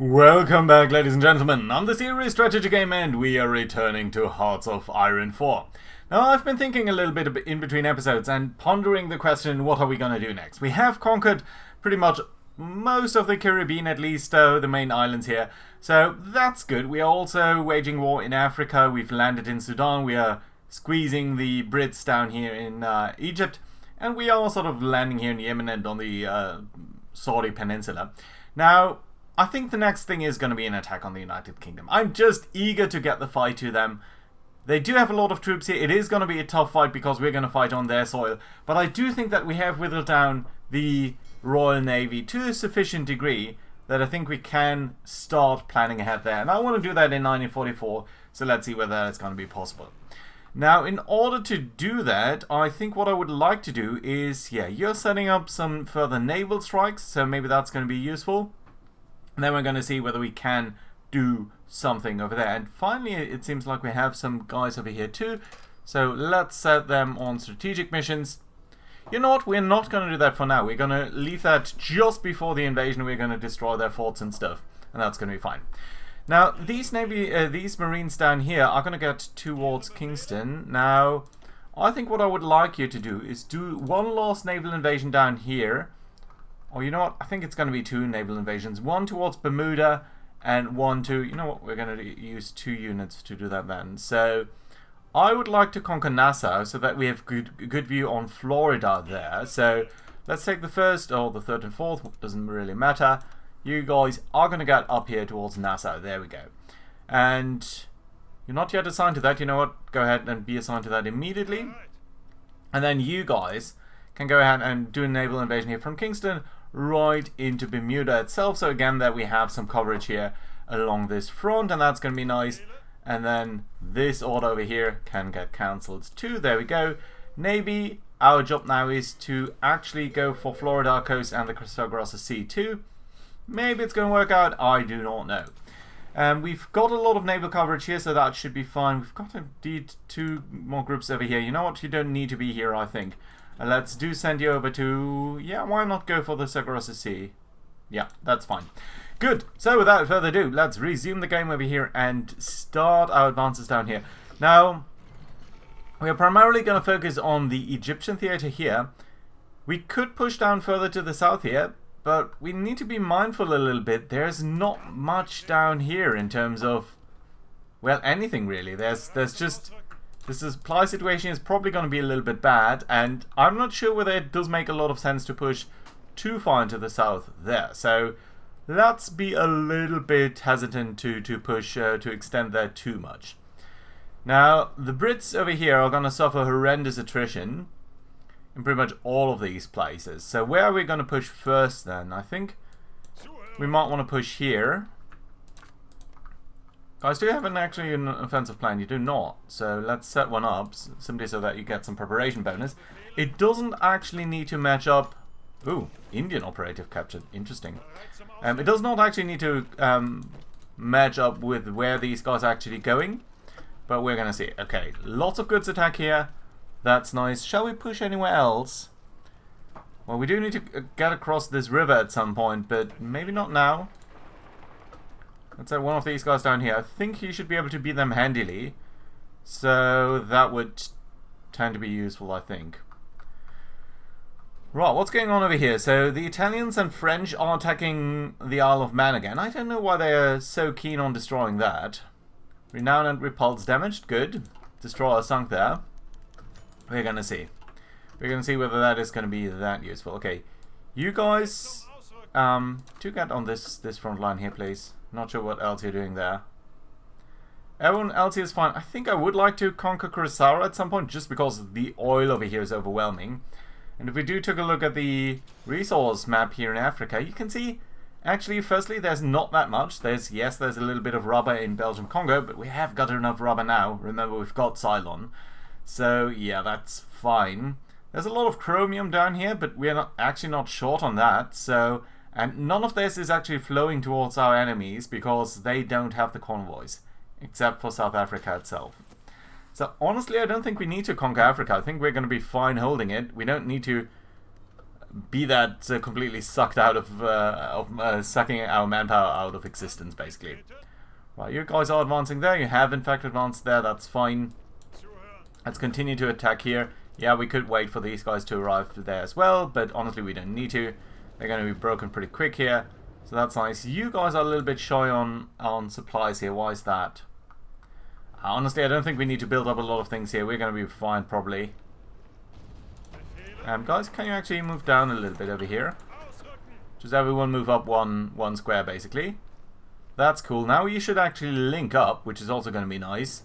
Welcome back, ladies and gentlemen. I'm the Serious Strategy Game and we are returning to Hearts of Iron 4. Now, I've been thinking a little bit in between episodes and pondering the question, what are we going to do next? We have conquered pretty much most of the Caribbean, at least the main islands here. So that's good. We are also waging war in Africa. We've landed in Sudan. We are squeezing the Brits down here in Egypt. And we are sort of landing here in Yemen and on the Saudi Peninsula. Now, I think the next thing is going to be an attack on the United Kingdom. I'm just eager to get the fight to them. They do have a lot of troops here. It is going to be a tough fight because we're going to fight on their soil. But I do think that we have whittled down the Royal Navy to a sufficient degree that I think we can start planning ahead there. And I want to do that in 1944, so let's see whether that's going to be possible. Now, in order to do that, I think what I would like to do is, you're setting up some further naval strikes, so maybe that's going to be useful. And then we're going to see whether we can do something over there. And finally, it seems like we have some guys over here too. So let's set them on strategic missions. You know what? We're not going to do that for now. We're going to leave that just before the invasion. We're going to destroy their forts and stuff. And that's going to be fine. Now, these Marines down here are going to get towards Kingston. Now, I think what I would like you to do is do one last naval invasion down here. Or you know what, I think it's going to be two naval invasions. One towards Bermuda and one to, you know what, we're going to use 2 units to do that then. So I would like to conquer Nassau so that we have good view on Florida there. So let's take the first, or the third and fourth, doesn't really matter. You guys are going to get up here towards Nassau, there we go. And you're not yet assigned to that, you know what, go ahead and be assigned to that immediately. And then you guys can go ahead and do a naval invasion here from Kingston right into Bermuda itself. So again, that we have some coverage here along this front, and that's going to be nice. And then this order over here can get cancelled too. There we go. Navy, our job now is to actually go for Florida coast and the Cristobal Sea too. Maybe it's going to work out, I do not know. We've got a lot of naval coverage here, so that should be fine. We've got indeed 2 more groups over here. You know what, you don't need to be here, I think. Let's send you over to, why not go for the Cristobal Sea? Yeah, that's fine. Good, so without further ado, let's resume the game over here and start our advances down here. Now, we are primarily going to focus on the Egyptian theatre here. We could push down further to the south here, but we need to be mindful a little bit. There's not much down here in terms of, well, anything really. There's just... the supply situation is probably going to be a little bit bad, and I'm not sure whether it does make a lot of sense to push too far into the south there. So let's be a little bit hesitant to push, to extend that too much. Now, the Brits over here are going to suffer horrendous attrition in pretty much all of these places. So where are we going to push first then? I think we might want to push here. Guys, do you have actually an offensive plan? You do not. So let's set one up, simply so that you get some preparation bonus. It doesn't actually need to match up... Ooh, Indian operative captured. Interesting. It does not actually need to match up with where these guys are actually going. But we're going to see. Okay, lots of goods attack here. That's nice. Shall we push anywhere else? Well, we do need to get across this river at some point, but maybe not now. Let's say one of these guys down here. I think he should be able to beat them handily. So that would tend to be useful, I think. Right, what's going on over here? So the Italians and French are attacking the Isle of Man again. I don't know why they are so keen on destroying that. Renown and repulse damaged. Good. Destroyer sunk there. We're going to see. We're going to see whether that is going to be that useful. Okay. You guys do get on this front line here, please. Not sure what else you're doing there. Everyone else here is fine. I think I would like to conquer Curacao at some point, just because the oil over here is overwhelming. And if we do take a look at the resource map here in Africa, you can see, actually, firstly, there's not that much. There's a little bit of rubber in Belgium Congo, but we have got enough rubber now. Remember, we've got Ceylon. So, yeah, that's fine. There's a lot of chromium down here, but we're actually not short on that, so... And none of this is actually flowing towards our enemies because they don't have the convoys, except for South Africa itself. So honestly, I don't think we need to conquer Africa. I think we're going to be fine holding it. We don't need to be that completely sucked out of sucking our manpower out of existence, basically. Right, you guys are advancing there. You have in fact advanced there. That's fine. Let's continue to attack here. Yeah, we could wait for these guys to arrive there as well, but honestly we don't need to. They're going to be broken pretty quick here, so that's nice. You guys are a little bit shy on supplies here. Why is that? Honestly, I don't think we need to build up a lot of things here. We're going to be fine probably. Guys, can you actually move down a little bit over here? Just everyone move up one square, basically. That's cool. Now you should actually link up, which is also going to be nice.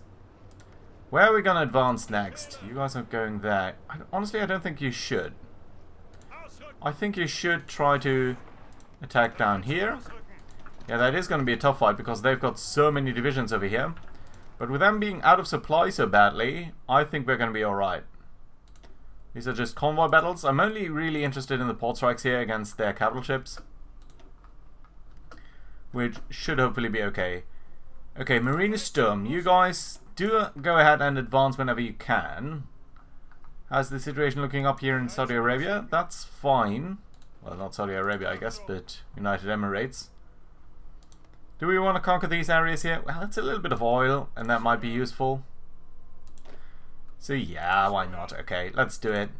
Where are we going to advance next? You guys are going there. Honestly, I don't think you should. I think you should try to attack down here. Yeah, that is going to be a tough fight because they've got so many divisions over here. But with them being out of supply so badly, I think we're going to be alright. These are just convoy battles. I'm only really interested in the port strikes here against their capital ships, which should hopefully be okay. Okay, Marine Sturm, you guys do go ahead and advance whenever you can. How's the situation looking up here in Saudi Arabia? That's fine. Well, not Saudi Arabia, I guess, but United Emirates. Do we want to conquer these areas here? Well, it's a little bit of oil, and that might be useful. So yeah, why not? Okay, let's do it.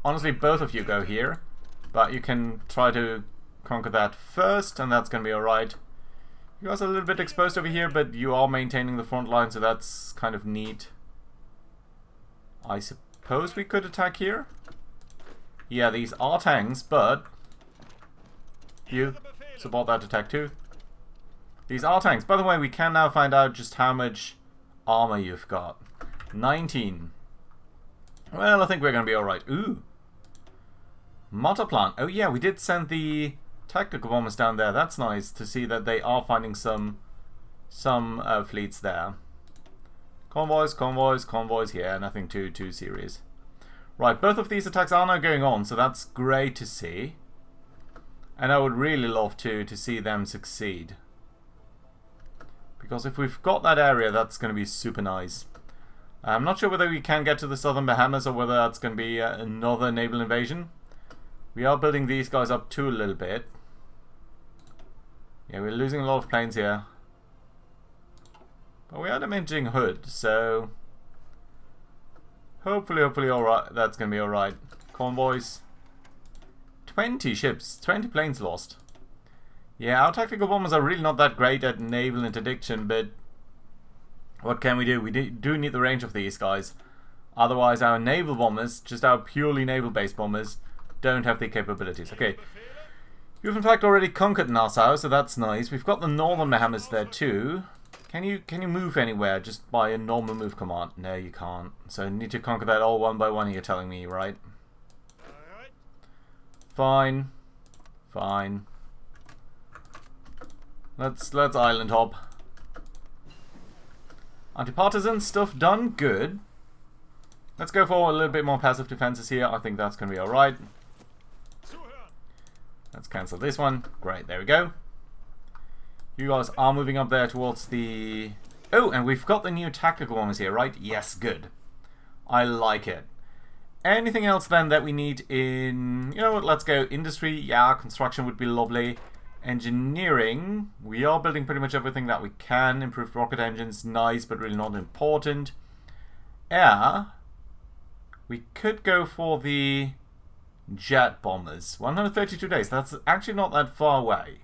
Honestly, both of you go here, but you can try to conquer that first, and that's going to be alright. You guys are a little bit exposed over here, but you are maintaining the front line, so that's kind of neat. I suppose we could attack here? Yeah, these are tanks, but you support that attack too. These are tanks. By the way, we can now find out just how much armor you've got. 19. Well, I think we're going to be alright. Ooh. Mortar plant. Oh yeah, we did send the tactical bombers down there. That's nice to see that they are finding some fleets there. Convoys, convoys, convoys. Yeah, nothing too serious. Right, both of these attacks are now going on, so that's great to see. And I would really love to see them succeed. Because if we've got that area, that's going to be super nice. I'm not sure whether we can get to the southern Bahamas or whether that's going to be another naval invasion. We are building these guys up too a little bit. Yeah, we're losing a lot of planes here. But we are damaging Hood, so hopefully alright. That's going to be alright. Convoys. 20 ships, 20 planes lost. Yeah, our tactical bombers are really not that great at naval interdiction, but what can we do? We do need the range of these guys. Otherwise, our naval bombers, just our purely naval-based bombers, don't have the capabilities. Okay, you've in fact already conquered Nassau, so that's nice. We've got the northern Bahamas there too. Can you move anywhere just by a normal move command? No, you can't. So you need to conquer that all one by one, you're telling me, right? Fine. Fine. Let's island hop. Anti-partisan stuff done. Good. Let's go for a little bit more passive defenses here. I think that's going to be alright. Let's cancel this one. Great, there we go. You guys are moving up there towards the... Oh, and we've got the new tactical bombers here, right? Yes, good. I like it. Anything else then that we need in... You know what, let's go industry. Yeah, construction would be lovely. Engineering, we are building pretty much everything that we can. Improved rocket engines, nice, but really not important. Air, we could go for the jet bombers. 132 days, that's actually not that far away.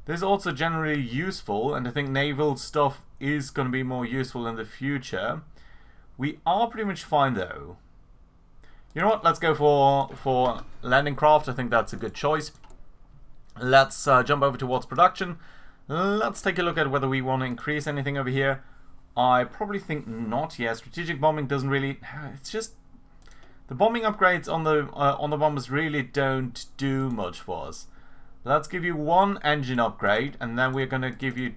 This is also generally useful, and I think naval stuff is going to be more useful in the future. We are pretty much fine though. You know what, let's go for landing craft. I think that's a good choice. Let's jump over towards production. Let's take a look at whether we want to increase anything over here. I probably think not. Yeah, strategic bombing doesn't really... It's just... The bombing upgrades on the bombers really don't do much for us. Let's give you one engine upgrade, and then we're going to give you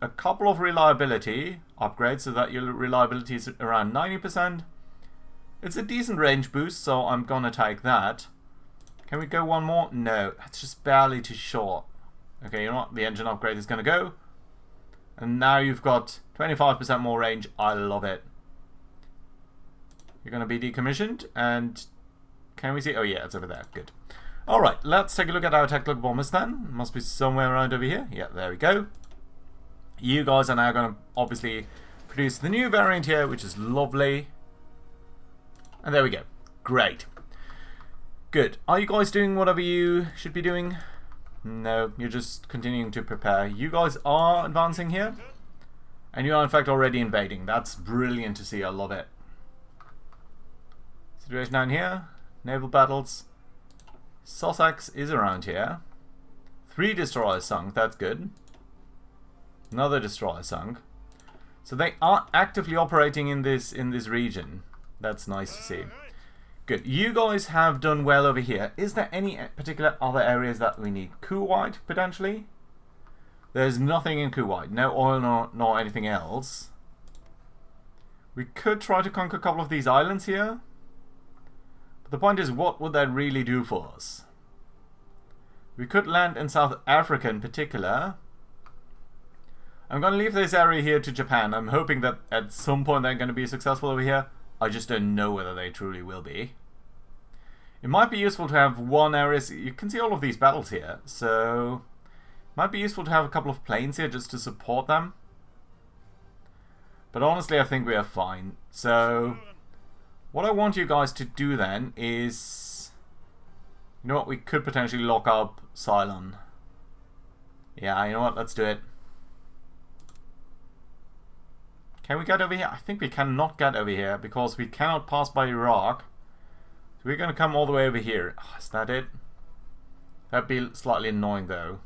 a couple of reliability upgrades so that your reliability is around 90%. It's a decent range boost, so I'm going to take that. Can we go one more? No, it's just barely too short. Okay, you know what? The engine upgrade is going to go. And now you've got 25% more range. I love it. You're going to be decommissioned. And can we see? Oh yeah, it's over there. Good. Alright, let's take a look at our tactical bombers then. Must be somewhere around over here. Yeah, there we go. You guys are now going to obviously produce the new variant here, which is lovely. And there we go. Great. Good. Are you guys doing whatever you should be doing? No, you're just continuing to prepare. You guys are advancing here. And you are in fact already invading. That's brilliant to see. I love it. Situation down here. Naval battles. Sussex is around here. 3 destroyers sunk. That's good. Another destroyer sunk. So they are actively operating in this region. That's nice to see. Good. You guys have done well over here. Is there any particular other areas that we need? Kuwait, potentially? There's nothing in Kuwait. No oil nor anything else. We could try to conquer a couple of these islands here. But the point is, what would that really do for us? We could land in South Africa in particular. I'm going to leave this area here to Japan. I'm hoping that at some point they're going to be successful over here. I just don't know whether they truly will be. It might be useful to have one area. You can see all of these battles here. So it might be useful to have a couple of planes here just to support them. But honestly, I think we are fine. So what I want you guys to do then is... You know what? We could potentially lock up Ceylon. Yeah, you know what? Let's do it. Can we get over here? I think we cannot get over here because we cannot pass by Iraq. So we're going to come all the way over here. Oh, is that it? That'd be slightly annoying though.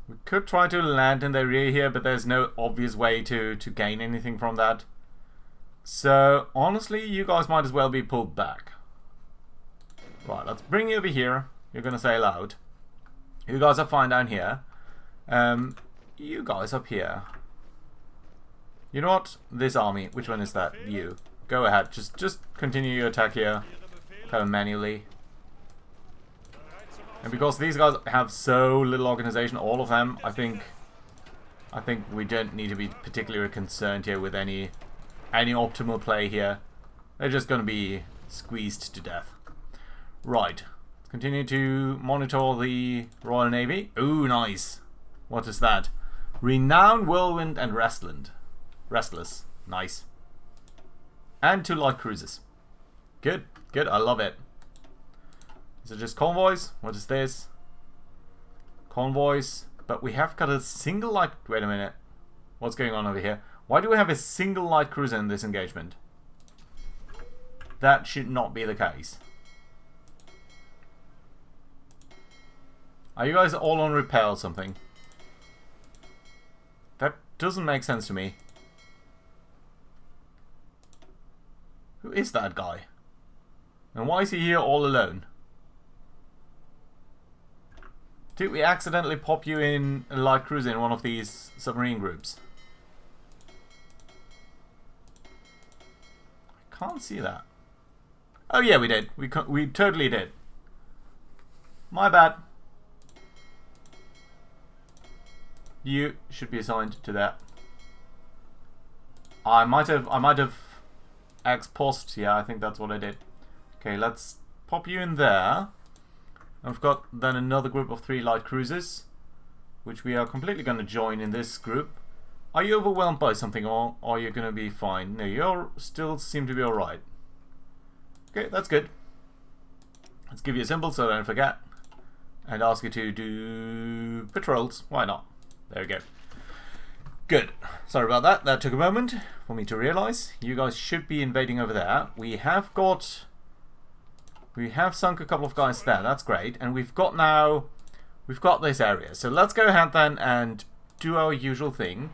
We could try to land in the rear here, but there's no obvious way to gain anything from that. So honestly, you guys might as well be pulled back. Right, let's bring you over here. You're going to sail out. You guys are fine down here. You guys up here. You know what? This army. Which one is that? You. Go ahead. Just continue your attack here. Kind of manually. And because these guys have so little organization, all of them, I think we don't need to be particularly concerned here with any optimal play here. They're just going to be squeezed to death. Right. Continue to monitor the Royal Navy. Ooh, nice. What is that? Renowned, Whirlwind, and Restless. Nice. And 2 light cruisers. Good. Good. I love it. Is it just convoys? What is this? Convoys. But we have got a single light... Wait a minute. What's going on over here? Why do we have a single light cruiser in this engagement? That should not be the case. Are you guys all on repair or something? That doesn't make sense to me. Who is that guy? And why is he here all alone? Did we accidentally pop you in a light cruiser in one of these submarine groups? I can't see that. Oh yeah, we did. We totally did. My bad. You should be assigned to that. I might have ex post. Yeah, I think that's what I did. Okay, let's pop you in there. And we've got then another group of 3 light cruisers, which we are completely going to join in this group. Are you overwhelmed by something, or are you going to be fine? No, you still seem to be alright. Okay, that's good. Let's give you a symbol so I don't forget. And ask you to do patrols. Why not? There we go. Good. Sorry about that. That took a moment for me to realize. You guys should be invading over there. We have sunk a couple of guys there. That's great. And we've got this area. So let's go ahead then and do our usual thing.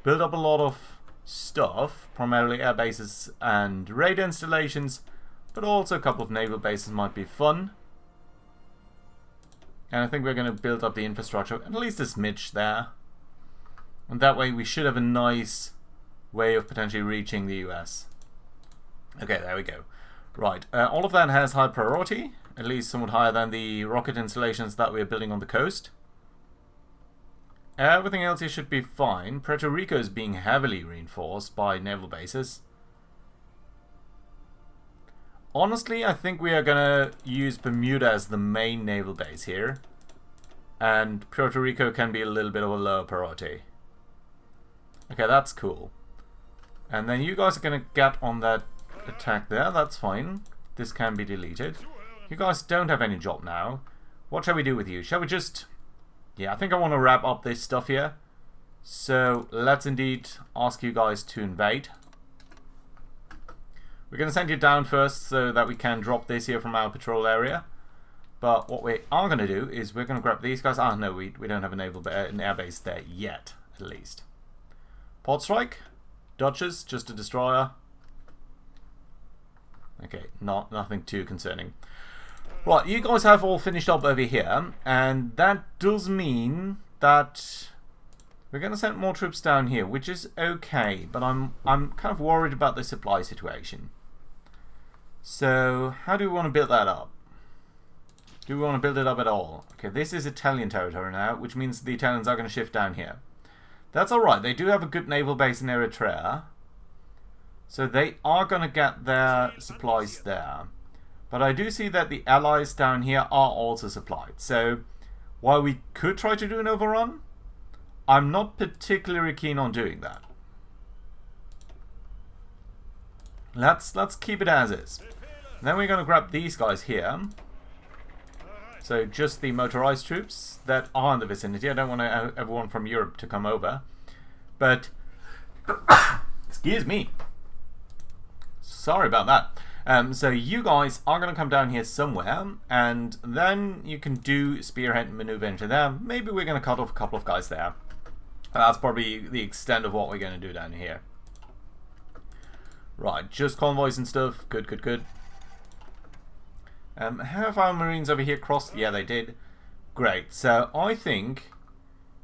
Build up a lot of stuff, primarily air bases and radar installations, but also a couple of naval bases might be fun. And I think we're going to build up the infrastructure, at least a smidge there. And that way we should have a nice way of potentially reaching the US. Okay, there we go. Right, all of that has high priority, at least somewhat higher than the rocket installations that we're building on the coast. Everything else here should be fine. Puerto Rico is being heavily reinforced by naval bases. Honestly, I think we are gonna use Bermuda as the main naval base here. And Puerto Rico can be a little bit of a lower priority. Okay, that's cool. And then you guys are gonna get on that attack there, that's fine. This can be deleted. You guys don't have any job now. What shall we do with you? Shall we just... Yeah, I think I want to wrap up this stuff here. So, let's indeed ask you guys to invade. We're going to send you down first so that we can drop this here from our patrol area. But what we are going to do is we're going to grab these guys. Ah, no, we don't have an air base there yet, at least. Port strike. Dodgers, just a destroyer. Okay, nothing too concerning. Right, you guys have all finished up over here, and that does mean that we're going to send more troops down here, which is okay, but I'm kind of worried about the supply situation. So, how do we want to build that up? Do we want to build it up at all? Okay, this is Italian territory now, which means the Italians are going to shift down here. That's alright, they do have a good naval base in Eritrea, so they are going to get their supplies there. But I do see that the allies down here are also supplied. So, while we could try to do an overrun, I'm not particularly keen on doing that. Let's keep it as is. Then we're going to grab these guys here. So, just the motorized troops that are in the vicinity. I don't want everyone from Europe to come over. But, excuse me. Sorry about that. So you guys are going to come down here somewhere, and then you can do spearhead maneuver into there. Maybe we're going to cut off a couple of guys there. That's probably the extent of what we're going to do down here. Right, just convoys and stuff. Good, good, good. Have our Marines over here crossed? Yeah, they did. Great. So I think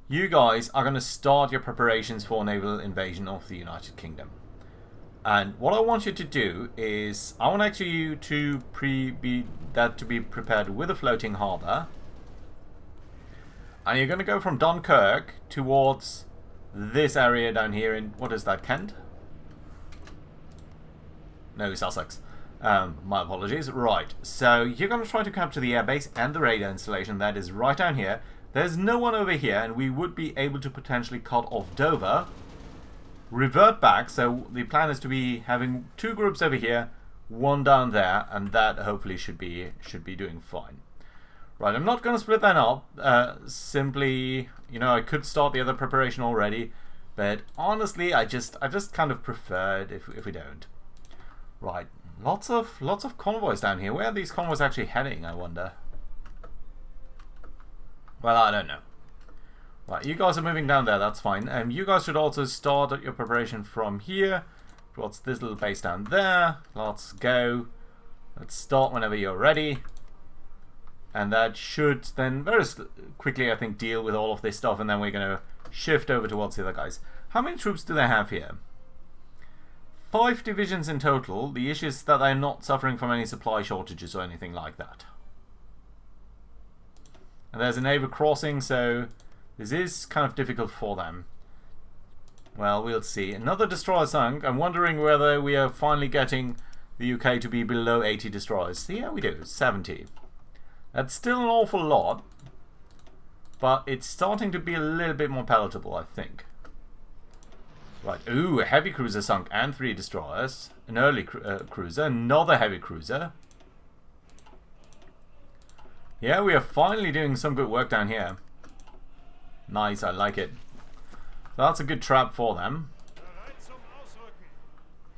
you guys are going to start your preparations for naval invasion of the United Kingdom. And what I want you to do is, I want actually you to be prepared with a floating harbour. And you're going to go from Dunkirk towards this area down here in, what is that, Kent? No, Sussex. My apologies. Right, so you're going to try to capture the airbase and the radar installation that is right down here. There's no one over here, and we would be able to potentially cut off Dover. Revert back, so the plan is to be having two groups over here, one down there, and that hopefully should be doing fine. Right, I'm not going to split that up. Simply, you know, I could start the other preparation already, but honestly, I just kind of prefer it if we don't. Right, lots of convoys down here. Where are these convoys actually heading, I wonder? Well, I don't know. Right, you guys are moving down there, that's fine. You guys should also start your preparation from here towards this little base down there. Let's go. Let's start whenever you're ready. And that should then very quickly, I think, deal with all of this stuff, and then we're going to shift over towards the other guys. How many troops do they have here? 5 divisions in total. The issue is that they're not suffering from any supply shortages or anything like that. And there's a naval crossing, so this is kind of difficult for them. Well, we'll see. Another destroyer sunk. I'm wondering whether we are finally getting the UK to be below 80 destroyers. Yeah, we do. 70. That's still an awful lot, but it's starting to be a little bit more palatable, I think. Right. Ooh, a heavy cruiser sunk and 3 destroyers. An early cruiser. Another heavy cruiser. Yeah, we are finally doing some good work down here. Nice, I like it. That's a good trap for them.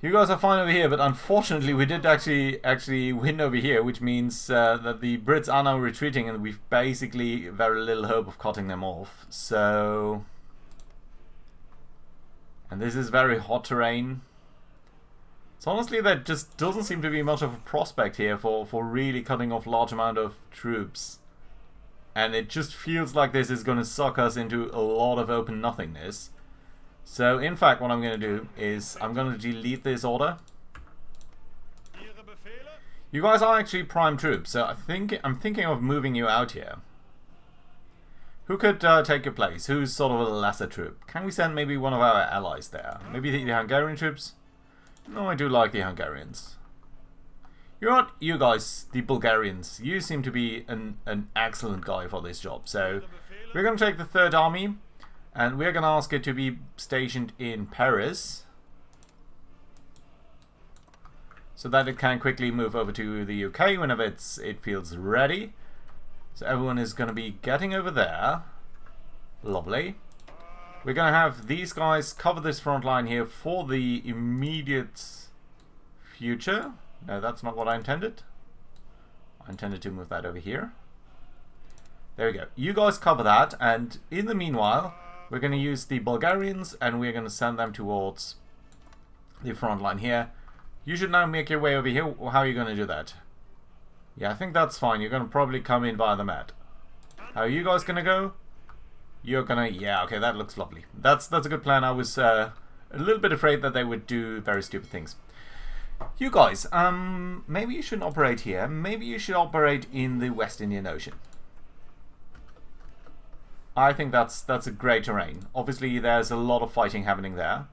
You guys are fine over here, but unfortunately we did actually win over here, which means that the Brits are now retreating, and we've basically very little hope of cutting them off. So, and this is very hot terrain. So honestly, there just doesn't seem to be much of a prospect here for really cutting off large amount of troops. And it just feels like this is going to suck us into a lot of open nothingness. So, in fact, what I'm going to do is I'm going to delete this order. You guys are actually prime troops, so I'm thinking of moving you out here. Who could take your place? Who's sort of a lesser troop? Can we send maybe one of our allies there? Maybe the Hungarian troops? No, I do like the Hungarians. You know what, you guys, the Bulgarians, you seem to be an excellent guy for this job. So we're going to take the 3rd Army, and we're going to ask it to be stationed in Paris, so that it can quickly move over to the UK whenever it feels ready. So everyone is going to be getting over there. Lovely. We're going to have these guys cover this front line here for the immediate future. No, that's not what I intended. I intended to move that over here. There we go. You guys cover that, and in the meanwhile, we're going to use the Bulgarians, and we're going to send them towards the front line here. You should now make your way over here. How are you going to do that? Yeah, I think that's fine. You're going to probably come in via the Met. How are you guys going to go? You're going to... Yeah, okay, that looks lovely. That's a good plan. I was a little bit afraid that they would do very stupid things. You guys, maybe you shouldn't operate here. Maybe you should operate in the West Indian Ocean. I think that's a great terrain. Obviously, there's a lot of fighting happening there.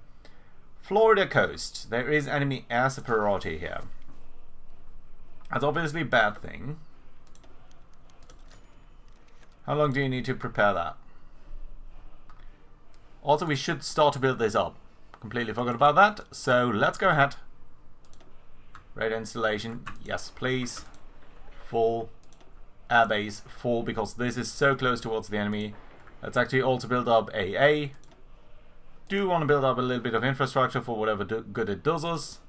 Florida coast. There is enemy air superiority here. That's obviously a bad thing. How long do you need to prepare that? Also, we should start to build this up. Completely forgot about that. So let's go ahead. Radar installation. Yes, please. Full. Airbase. Full, because this is so close towards the enemy. Let's actually also build up AA. Do want to build up a little bit of infrastructure for whatever good it does us.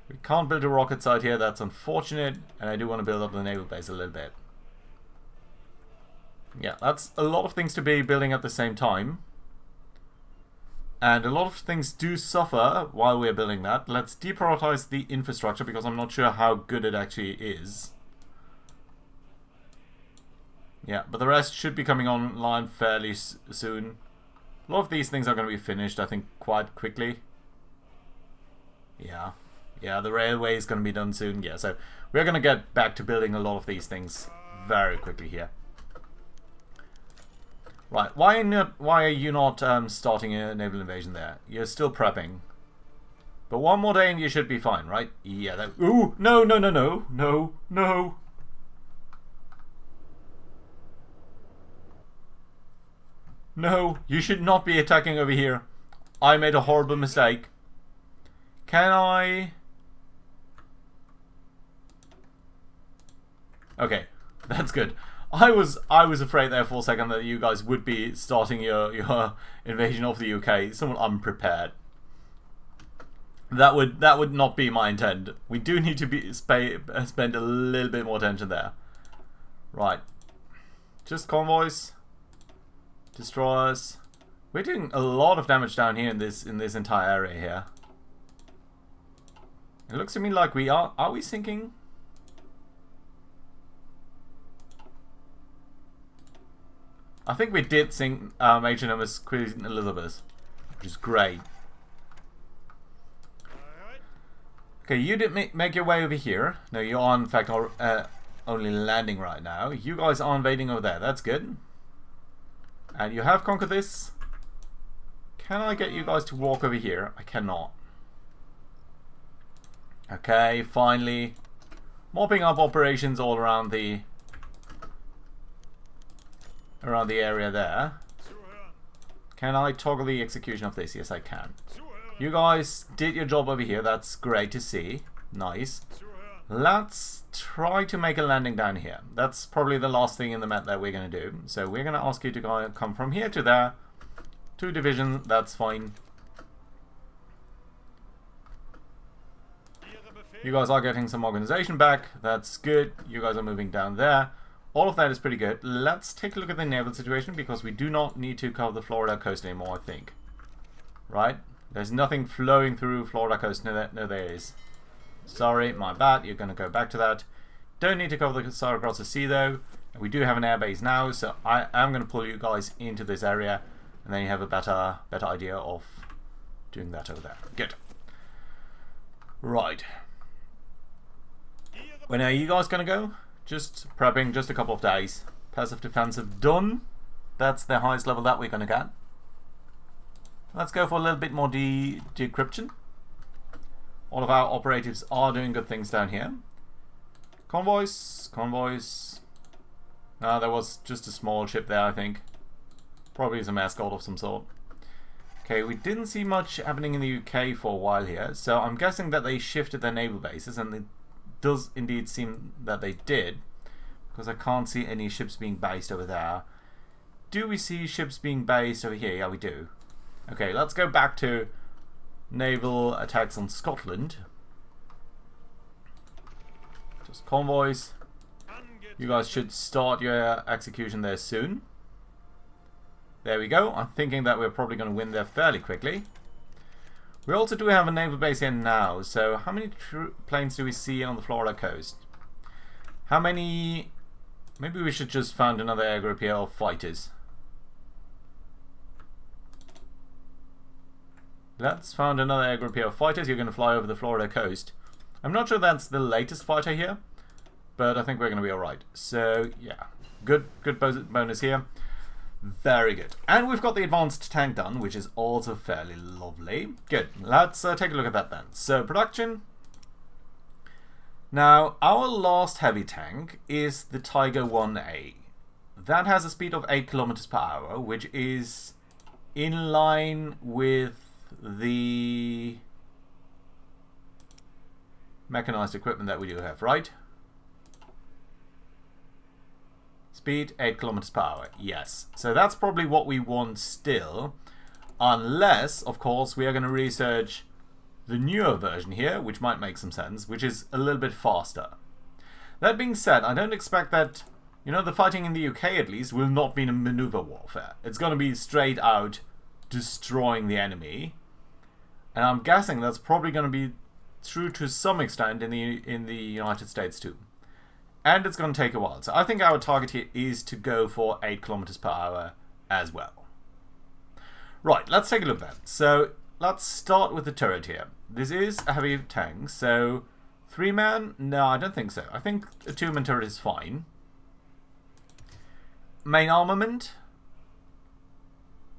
We can't build a rocket site here. That's unfortunate. And I do want to build up the naval base a little bit. Yeah, that's a lot of things to be building at the same time. And a lot of things do suffer while we're building that. Let's deprioritize the infrastructure because I'm not sure how good it actually is. Yeah, but the rest should be coming online fairly soon. A lot of these things are going to be finished, I think, quite quickly. Yeah. Yeah, the railway is going to be done soon. Yeah, so we're going to get back to building a lot of these things very quickly here. Right, why are you not starting a naval invasion there? You're still prepping. But one more day and you should be fine, right? Yeah, ooh, no, no, no, no, no, no. No, you should not be attacking over here. I made a horrible mistake. Can I... Okay, that's good. I was afraid there for a second that you guys would be starting your invasion of the UK somewhat unprepared. That would not be my intent. We do need to spend a little bit more attention there. Right. Just convoys. Destroyers. We're doing a lot of damage down here in this entire area here. It looks to me like we are we sinking? I think we did sink HMS Queen Elizabeth, which is great. Okay, you did make your way over here. No, you are in fact only landing right now. You guys are invading over there. That's good. And you have conquered this. Can I get you guys to walk over here? I cannot. Okay, finally. Mopping up operations all around the area there. Can I toggle the execution of this? Yes, I can. You guys did your job over here. That's great to see. Nice. Let's try to make a landing down here. That's probably the last thing in the map that we're going to do. So we're going to ask you to come from here to there. 2 divisions, that's fine. You guys are getting some organization back. That's good. You guys are moving down there. All of that is pretty good. Let's take a look at the naval situation because we do not need to cover the Florida coast anymore, I think. Right? There's nothing flowing through Florida coast. No, there is. Sorry, my bad. You're going to go back to that. Don't need to cover the side across the sea though. We do have an airbase now, so I am going to pull you guys into this area, and then you have a better idea of doing that over there. Good. Right. When are you guys going to go? Just prepping, just a couple of days. Passive defensive done. That's the highest level that we're going to get. Let's go for a little bit more decryption. All of our operatives are doing good things down here. Convoys, convoys. No, there was just a small ship there, I think. Probably some escort of some sort. Okay, we didn't see much happening in the UK for a while here, so I'm guessing that they shifted their naval bases, and it does indeed seem that they did, because I can't see any ships being based over there. Do we see ships being based over here? Yeah, we do. Okay, let's go back to naval attacks on Scotland. Just convoys. You guys should start your execution there soon. There we go. I'm thinking that we're probably going to win there fairly quickly. We also do have a naval base here now. So how many planes do we see on the Florida coast? How many... Maybe we should just find another air group here of fighters. Let's find another air group here of fighters. You're going to fly over the Florida coast. I'm not sure that's the latest fighter here, but I think we're going to be alright. So, yeah. Good bonus here. Very good. And we've got the advanced tank done, which is also fairly lovely. Good. Let's take a look at that then. So, production. Now, our last heavy tank is the Tiger 1A. That has a speed of 8 kilometers per hour, which is in line with the mechanized equipment that we do have, right? Speed 8 kilometers per hour, yes. So that's probably what we want still, unless, of course, we are going to research the newer version here, which might make some sense, which is a little bit faster. That being said, I don't expect that, you know, the fighting in the UK at least will not be in maneuver warfare. It's going to be straight out destroying the enemy, and I'm guessing that's probably going to be true to some extent in the United States too. And it's going to take a while. So I think our target here is to go for 8 kilometers per hour as well. Right, let's take a look then. So let's start with the turret here. This is a heavy tank, so 3-man? No, I don't think so. I think a 2-man turret is fine. Main armament?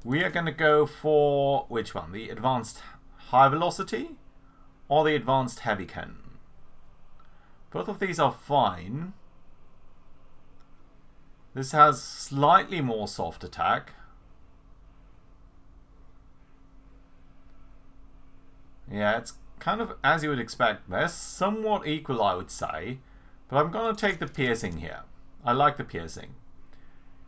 We are going to go for, which one? The advanced high velocity or the advanced heavy cannon? Both of these are fine. This has slightly more soft attack. Yeah, it's kind of as you would expect. They're somewhat equal, I would say. But I'm going to take the piercing here. I like the piercing.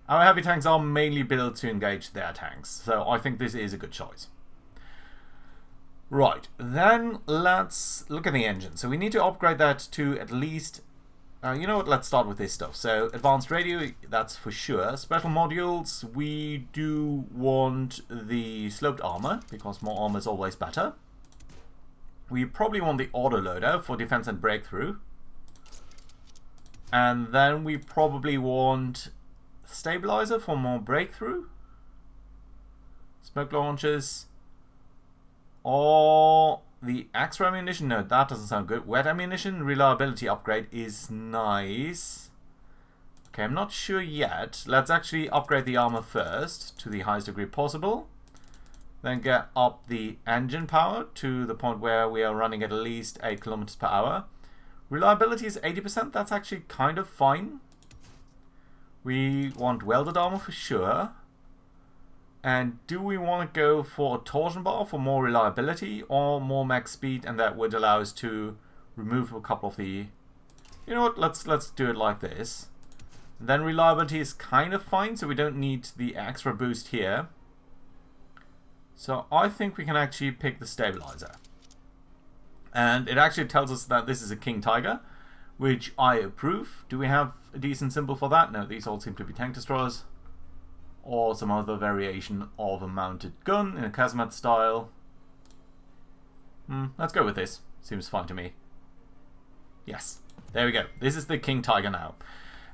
Our heavy tanks are mainly built to engage their tanks, so I think this is a good choice. Right, then let's look at the engine. So we need to upgrade that to at least... you know what, let's start with this stuff. So advanced radio, that's for sure. Special modules, we do want the sloped armor, because more armor is always better. We probably want the autoloader for defense and breakthrough. And then we probably want stabilizer for more breakthrough. Smoke launchers. Or the extra ammunition. No, that doesn't sound good. Wet ammunition reliability upgrade is nice. Okay, I'm not sure yet. Let's actually upgrade the armor first to the highest degree possible. Then get up the engine power to the point where we are running at least 8 kilometers per hour. Reliability is 80%. That's actually kind of fine. We want welded armor for sure. And do we want to go for a torsion bar for more reliability or more max speed, and that would allow us to remove a couple of the... You know what, let's do it like this. And then reliability is kind of fine, so we don't need the extra boost here. So I think we can actually pick the stabilizer. And it actually tells us that this is a King Tiger, which I approve. Do we have a decent symbol for that? No, these all seem to be tank destroyers. Or some other variation of a mounted gun in a casemate style. Let's go with this. Seems fine to me. Yes, there we go. This is the King Tiger now.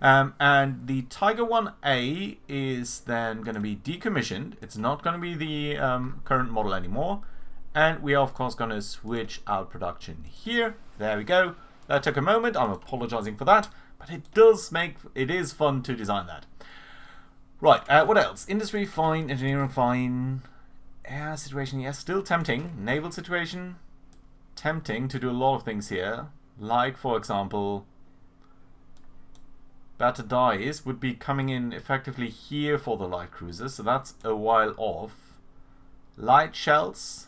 And the Tiger 1A is then going to be decommissioned. It's not going to be the current model anymore. And we are, of course, going to switch our production here. There we go. That took a moment. I'm apologizing for that. But it is fun to design that. Right, what else? Industry, fine. Engineering, fine. Air situation, yes, still tempting. Naval situation. tempting to do a lot of things here. Like, for example, Better Dies would be coming in effectively here for the light cruisers, so that's a while off. Light shells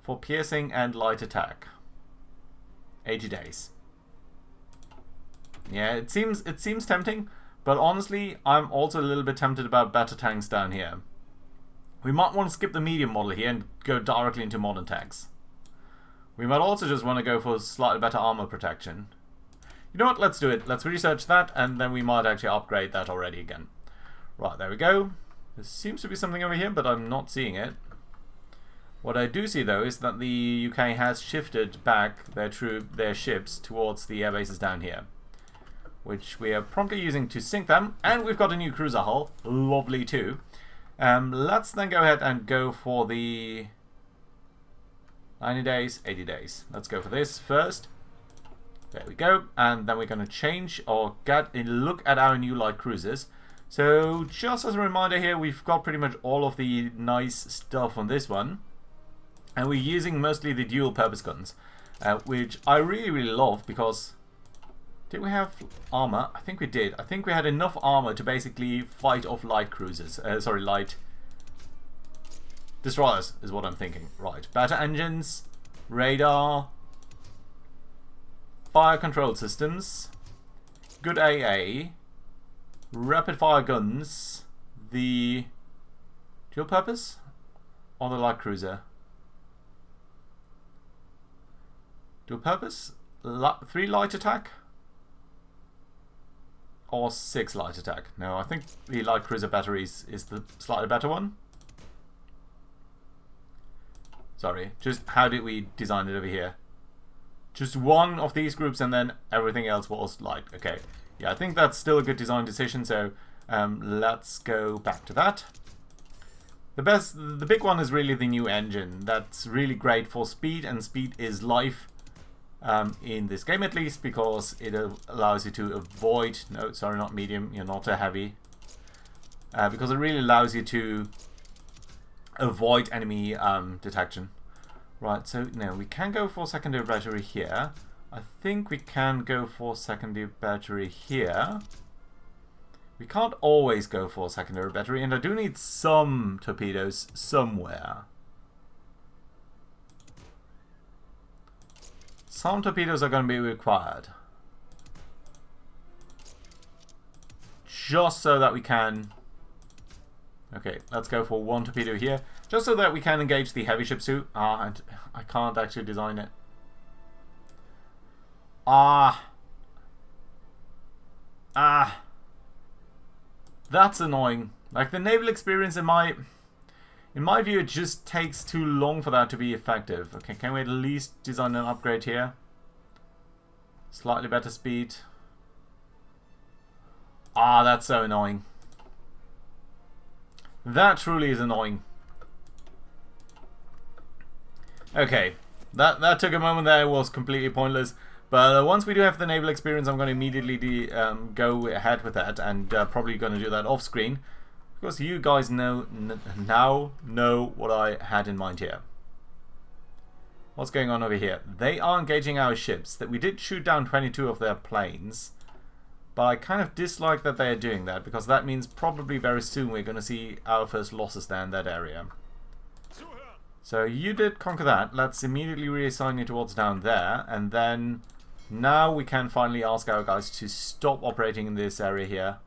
for piercing and light attack. 80 days. Yeah, it seems tempting, but honestly, I'm also a little bit tempted about better tanks down here. We might want to skip the medium model here and go directly into modern tanks. We might also just want to go for slightly better armor protection. You know what, let's do it. Let's research that, and then we might actually upgrade that already again. Right, there we go. There seems to be something over here, but I'm not seeing it. What I do see, though, is that the UK has shifted back their ships towards the air bases down here, which we are promptly using to sink them, and we've got a new cruiser hull. Lovely, too. Let's then go ahead and go for the 90 days, 80 days. Let's go for this first. There we go. And then we're going to change or get a look at our new light cruisers. So just as a reminder here, we've got pretty much all of the nice stuff on this one. And we're using mostly the dual purpose guns, which I really, really love because... Did we have armor? I think we did. I think we had enough armor to basically fight off light cruisers. Sorry, light destroyers is what I'm thinking. Right. Better engines, radar, fire control systems, good AA, rapid fire guns, the dual purpose, or the light cruiser? Dual purpose? 3 light attack? Or 6 light attack? No, I think the light cruiser batteries is the slightly better one. Sorry, just how did we design it over here? Just one of these groups and then everything else was light. Okay, yeah, I think that's still a good design decision, so let's go back to that. The big one is really the new engine. That's really great for speed, and speed is life. In this game at least, because it allows you to avoid, no, sorry, not medium, you're not a heavy, because it really allows you to avoid enemy detection. Right, so now we can go for secondary battery here. I think we can go for secondary battery here. We can't always go for secondary battery, and I do need some torpedoes somewhere. Some torpedoes are going to be required. Just so that we can... Okay, let's go for 1 torpedo here. Just so that we can engage the heavy ship suit. And I can't actually design it. That's annoying. Like, the naval experience in my view, it just takes too long for that to be effective. Okay, can we at least design an upgrade here? Slightly better speed. That's so annoying. That truly is annoying. Okay, that took a moment there. It was completely pointless. But once we do have the naval experience, I'm going to immediately go ahead with that, and probably going to do that off screen. Because you guys now know what I had in mind here. What's going on over here? They are engaging our ships. That we did shoot down 22 of their planes. But I kind of dislike that they are doing that, because that means probably very soon we're going to see our first losses there in that area. So you did conquer that. Let's immediately reassign you towards down there. And then now we can finally ask our guys to stop operating in this area here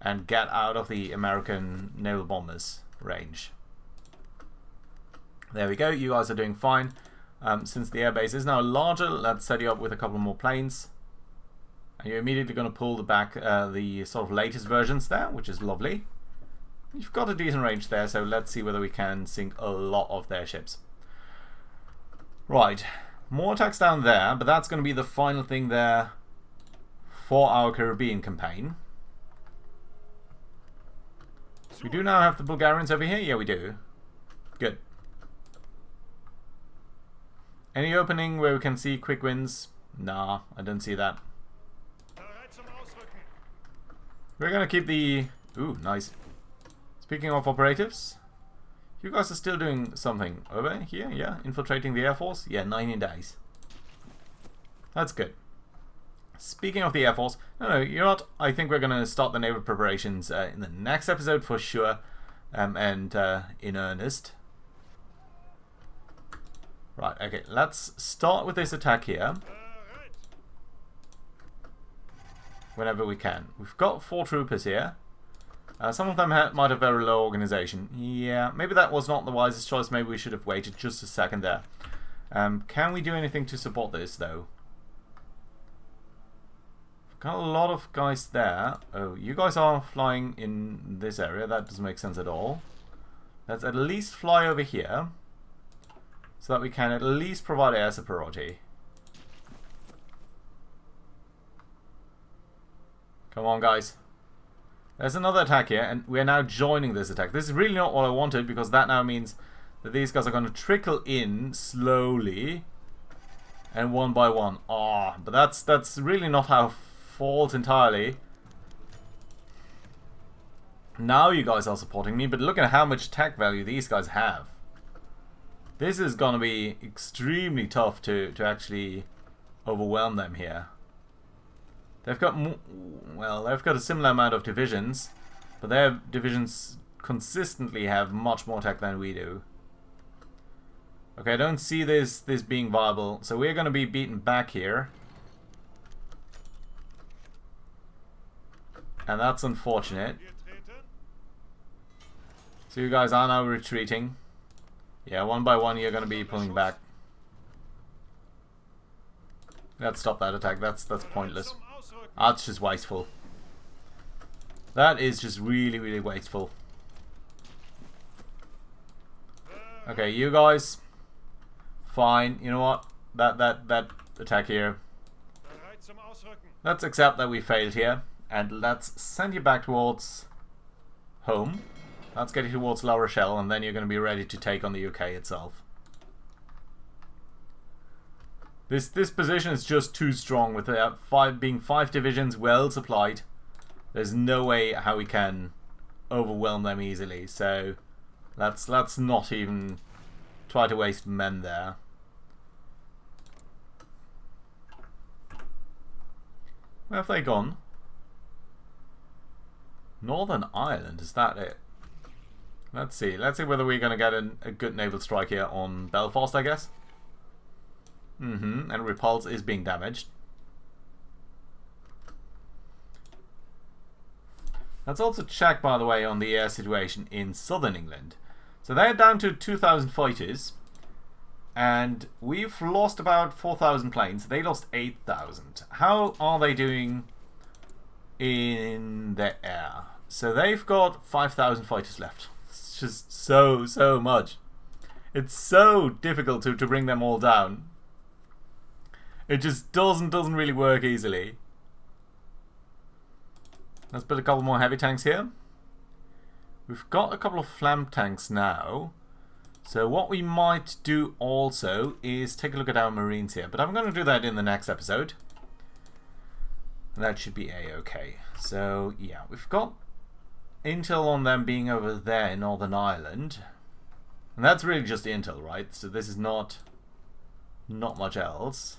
and get out of the American naval bombers range. There we go. You guys are doing fine. Since the airbase is now larger, let's set you up with a couple more planes. And you're immediately going to pull the sort of latest versions there, which is lovely. You've got a decent range there, so let's see whether we can sink a lot of their ships. Right, more attacks down there, but that's going to be the final thing there for our Caribbean campaign. We do now have the Bulgarians over here? Yeah, we do. Good. Any opening where we can see quick wins? Nah, I don't see that. We're going to keep the... Ooh, nice. Speaking of operatives, You guys are still doing something over here, yeah? Infiltrating the Air Force? Yeah, 19 days. That's good. Speaking of the Air Force, no, you know what? I think we're going to start the naval preparations in the next episode for sure, and in earnest. Right, okay, let's start with this attack here. Whenever we can. We've got 4 troopers here. Some of them might have very low organization. Yeah, maybe that was not the wisest choice. Maybe we should have waited just a second there. Can we do anything to support this, though? Got a lot of guys there. Oh, you guys are flying in this area. That doesn't make sense at all. Let's at least fly over here, so that we can at least provide air superiority. Come on, guys. There's another attack here, and we're now joining this attack. This is really not what I wanted, because that now means that these guys are going to trickle in slowly and one by one. Ah, but that's really not our fault entirely. Now you guys are supporting me, but look at how much attack value these guys have. This is going to be extremely tough to actually overwhelm them here. They've got they've got a similar amount of divisions, but their divisions consistently have much more attack than we do. Okay, I don't see this being viable, so we're going to be beaten back here. And that's unfortunate. So you guys are now retreating. Yeah, one by one you're going to be pulling back. Let's stop that attack. That's pointless. That's just wasteful. That is just really, really wasteful. Okay, you guys. Fine. You know what? That attack here. Let's accept that we failed here. And let's send you back towards home. Let's get you towards La Rochelle, and then you're going to be ready to take on the UK itself. This position is just too strong with being 5 divisions well supplied. There's no way how we can overwhelm them easily. So let's not even try to waste men there. Where have they gone? Northern Ireland, is that it? Let's see whether we're going to get a good naval strike here on Belfast, I guess. And Repulse is being damaged. Let's also check, by the way, on the air situation in southern England. So they're down to 2,000 fighters, and we've lost about 4,000 planes. They lost 8,000. How are they doing in the air? So they've got 5,000 fighters left. It's just so much. It's so difficult to bring them all down. It just doesn't really work easily. Let's put a couple more heavy tanks here. We've got a couple of flank tanks now. So what we might do also is take a look at our Marines here. But I'm going to do that in the next episode. And that should be a-okay. So yeah, we've got intel on them being over there in Northern Ireland. And that's really just intel, right? So this is not much else.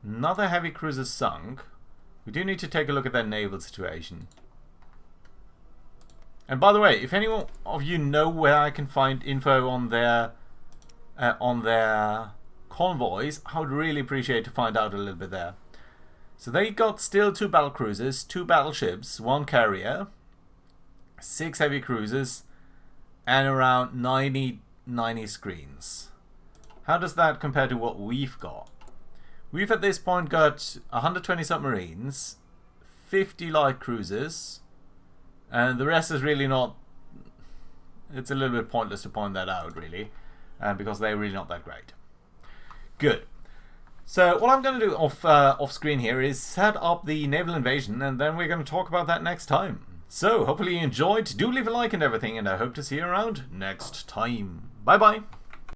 Another heavy cruiser sunk. We do need to take a look at their naval situation. And by the way, if any of you know where I can find info on their convoys, I would really appreciate to find out a little bit there. So they got still 2 battle cruisers, 2 battleships, 1 carrier, 6 heavy cruisers, and around 90 screens. How does that compare to what we've got? We've at this point got 120 submarines, 50 light cruisers, and the rest is really not... It's a little bit pointless to point that out, really, because they're really not that great. Good. So what I'm going to do off screen here is set up the naval invasion, and then we're going to talk about that next time. So hopefully you enjoyed. Do leave a like and everything, and I hope to see you around next time. Bye bye.